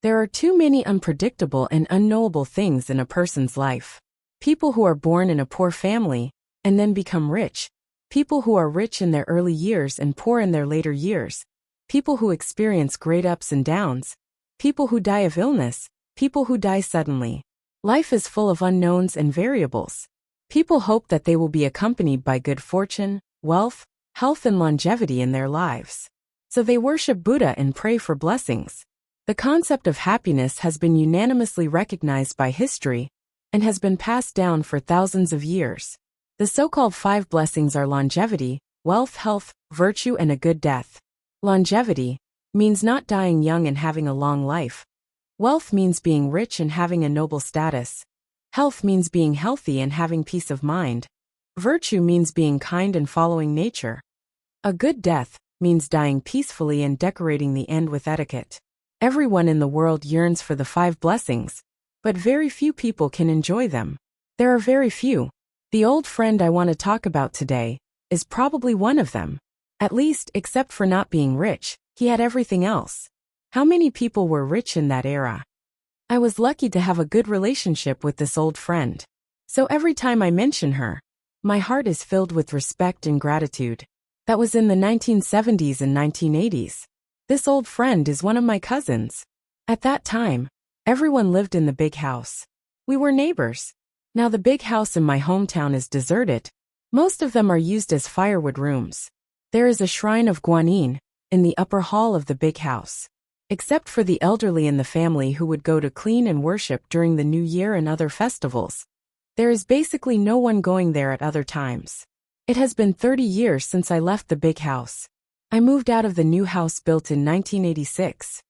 There are too many unpredictable and unknowable things in a person's life. People who are born in a poor family and then become rich. People who are rich in their early years and poor in their later years. People who experience great ups and downs. People who die of illness. People who die suddenly. Life is full of unknowns and variables. People hope that they will be accompanied by good fortune, wealth, health and longevity in their lives. So they worship Buddha and pray for blessings. The concept of happiness has been unanimously recognized by history and has been passed down for thousands of years. The so-called 5 blessings are longevity, wealth, health, virtue, and a good death. Longevity means not dying young and having a long life. Wealth means being rich and having a noble status. Health means being healthy and having peace of mind. Virtue means being kind and following nature. A good death means dying peacefully and decorating the end with etiquette. Everyone in the world yearns for the 5 blessings, but very few people can enjoy them. There are very few. The old friend I want to talk about today is probably one of them. At least, except for not being rich, he had everything else. How many people were rich in that era? I was lucky to have a good relationship with this old friend. So every time I mention her, my heart is filled with respect and gratitude. That was in the 1970s and 1980s. This old friend is one of my cousins. At that time, everyone lived in the big house. We were neighbors. Now the big house in my hometown is deserted. Most of them are used as firewood rooms. There is a shrine of Guanyin in the upper hall of the big house. Except for the elderly in the family who would go to clean and worship during the New Year and other festivals, there is basically no one going there at other times. It has been 30 years since I left the big house. I moved out of the new house built in 1986.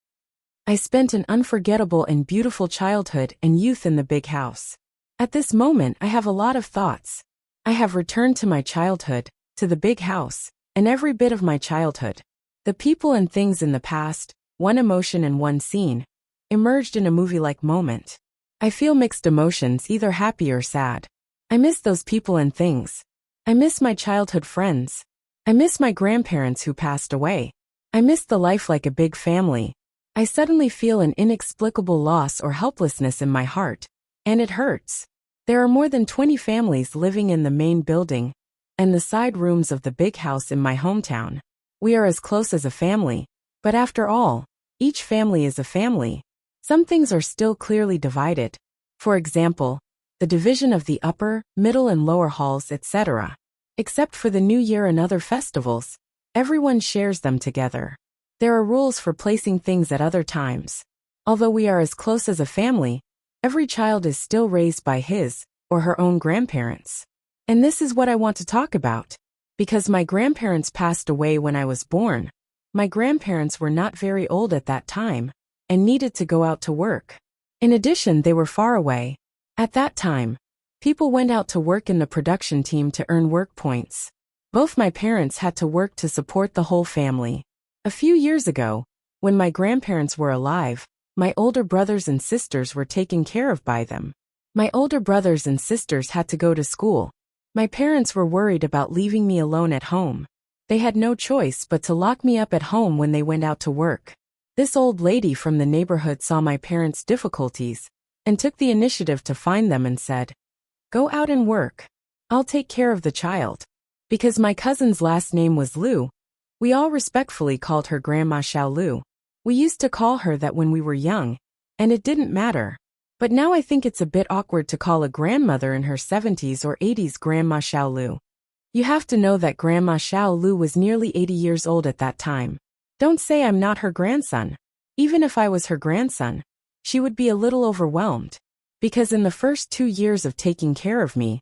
I spent an unforgettable and beautiful childhood and youth in the big house. At this moment, I have a lot of thoughts. I have returned to my childhood, to the big house, and every bit of my childhood. The people and things in the past, one emotion and one scene, emerged in a movie-like moment. I feel mixed emotions, either happy or sad. I miss those people and things. I miss my childhood friends. I miss my grandparents who passed away. I miss the life like a big family. I suddenly feel an inexplicable loss or helplessness in my heart, and it hurts. There are more than 20 families living in the main building and the side rooms of the big house in my hometown. We are as close as a family, but after all, each family is a family. Some things are still clearly divided. For example, the division of the upper, middle and lower halls, etc. Except for the New Year and other festivals, everyone shares them together. There are rules for placing things at other times. Although we are as close as a family, every child is still raised by his or her own grandparents. And this is what I want to talk about. Because my grandparents passed away when I was born, my grandparents were not very old at that time and needed to go out to work. In addition, they were far away. At that time, people went out to work in the production team to earn work points. Both my parents had to work to support the whole family. A few years ago, when my grandparents were alive, my older brothers and sisters were taken care of by them. My older brothers and sisters had to go to school. My parents were worried about leaving me alone at home. They had no choice but to lock me up at home when they went out to work. This old lady from the neighborhood saw my parents' difficulties and took the initiative to find them and said, "Go out and work. I'll take care of the child." Because my cousin's last name was Lu, we all respectfully called her Grandma Xiao Lu. We used to call her that when we were young, and it didn't matter. But now I think it's a bit awkward to call a grandmother in her 70s or 80s Grandma Xiao Lu. You have to know that Grandma Xiao Lu was nearly 80 years old at that time. Don't say I'm not her grandson. Even if I was her grandson, she would be a little overwhelmed. Because in the first 2 years of taking care of me,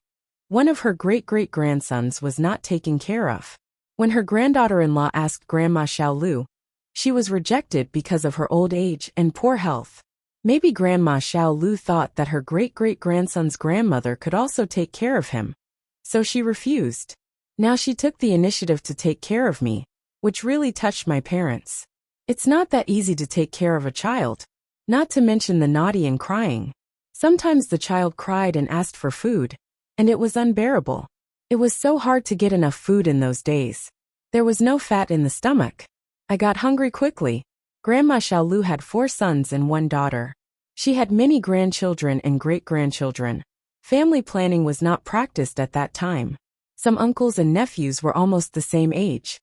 one of her great-great-grandsons was not taken care of. When her granddaughter-in-law asked Grandma Xiao Lu, she was rejected because of her old age and poor health. Maybe Grandma Xiao Lu thought that her great-great-grandson's grandmother could also take care of him. So she refused. Now she took the initiative to take care of me, which really touched my parents. It's not that easy to take care of a child, not to mention the naughty and crying. Sometimes the child cried and asked for food, and it was unbearable. It was so hard to get enough food in those days. There was no fat in the stomach. I got hungry quickly. Grandma Xiao Lu had 4 sons and 1 daughter. She had many grandchildren and great-grandchildren. Family planning was not practiced at that time. Some uncles and nephews were almost the same age.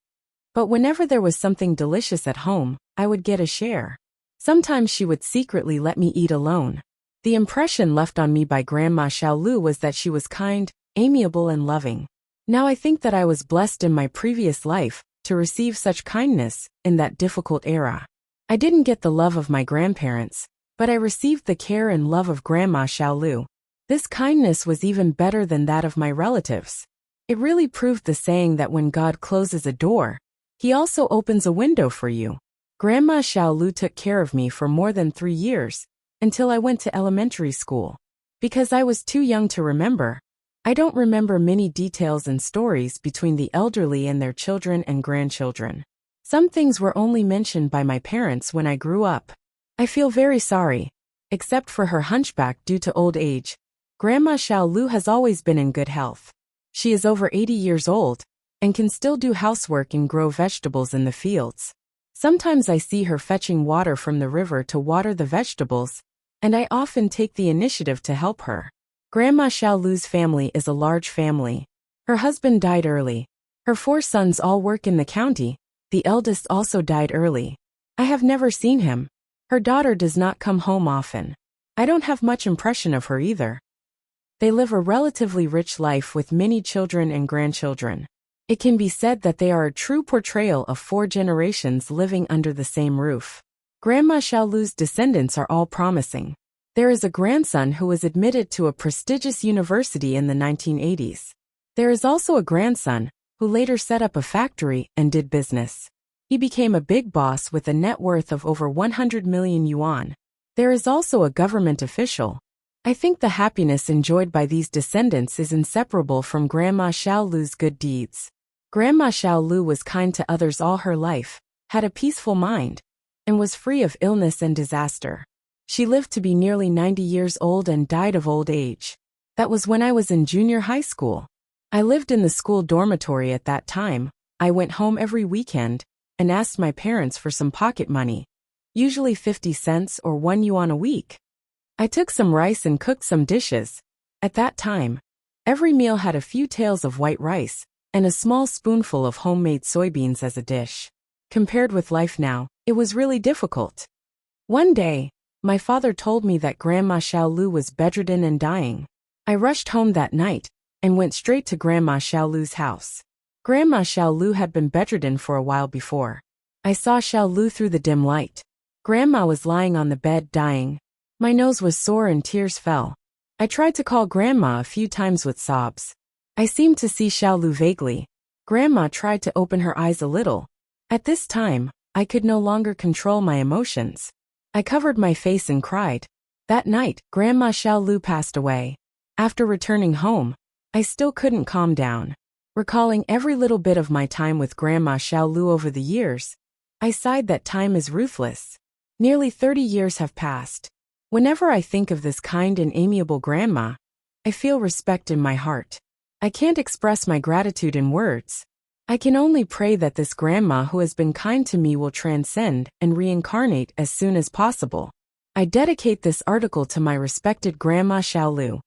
But whenever there was something delicious at home, I would get a share. Sometimes she would secretly let me eat alone. The impression left on me by Grandma Xiao Lu was that she was kind, amiable and loving. Now I think that I was blessed in my previous life to receive such kindness in that difficult era. I didn't get the love of my grandparents, but I received the care and love of Grandma Xiao Lu. This kindness was even better than that of my relatives. It really proved the saying that when God closes a door, He also opens a window for you. Grandma Xiao Lu took care of me for more than 3 years, until I went to elementary school. Because I was too young to remember, I don't remember many details and stories between the elderly and their children and grandchildren. Some things were only mentioned by my parents when I grew up. I feel very sorry. Except for her hunchback due to old age, Grandma Xiao Lu has always been in good health. She is over 80 years old, and can still do housework and grow vegetables in the fields. Sometimes I see her fetching water from the river to water the vegetables, and I often take the initiative to help her. Grandma Xiao Lu's family is a large family. Her husband died early. Her 4 sons all work in the county. The eldest also died early. I have never seen him. Her daughter does not come home often. I don't have much impression of her either. They live a relatively rich life with many children and grandchildren. It can be said that they are a true portrayal of 4 generations living under the same roof. Grandma Xiao Lu's descendants are all promising. There is a grandson who was admitted to a prestigious university in the 1980s. There is also a grandson who later set up a factory and did business. He became a big boss with a net worth of over 100 million yuan. There is also a government official. I think the happiness enjoyed by these descendants is inseparable from Grandma Xiao Lu's good deeds. Grandma Xiao Lu was kind to others all her life, had a peaceful mind, and was free of illness and disaster. She lived to be nearly 90 years old and died of old age. That was when I was in junior high school. I lived in the school dormitory at that time. I went home every weekend and asked my parents for some pocket money, usually 50 cents or 1 yuan a week. I took some rice and cooked some dishes. At that time, every meal had a few taels of white rice and a small spoonful of homemade soybeans as a dish. Compared with life now, it was really difficult. One day, my father told me that Grandma Xiao Lu was bedridden and dying. I rushed home that night and went straight to Grandma Xiao Lu's house. Grandma Xiao Lu had been bedridden for a while before. I saw Xiao Lu through the dim light. Grandma was lying on the bed dying. My nose was sore and tears fell. I tried to call Grandma a few times with sobs. I seemed to see Xiao Lu vaguely. Grandma tried to open her eyes a little. At this time, I could no longer control my emotions. I covered my face and cried. That night, Grandma Xiao Lu passed away. After returning home, I still couldn't calm down. Recalling every little bit of my time with Grandma Xiao Lu over the years, I sighed that time is ruthless. Nearly 30 years have passed. Whenever I think of this kind and amiable grandma, I feel respect in my heart. I can't express my gratitude in words. I can only pray that this grandma who has been kind to me will transcend and reincarnate as soon as possible. I dedicate this article to my respected Grandma Xiao Lu.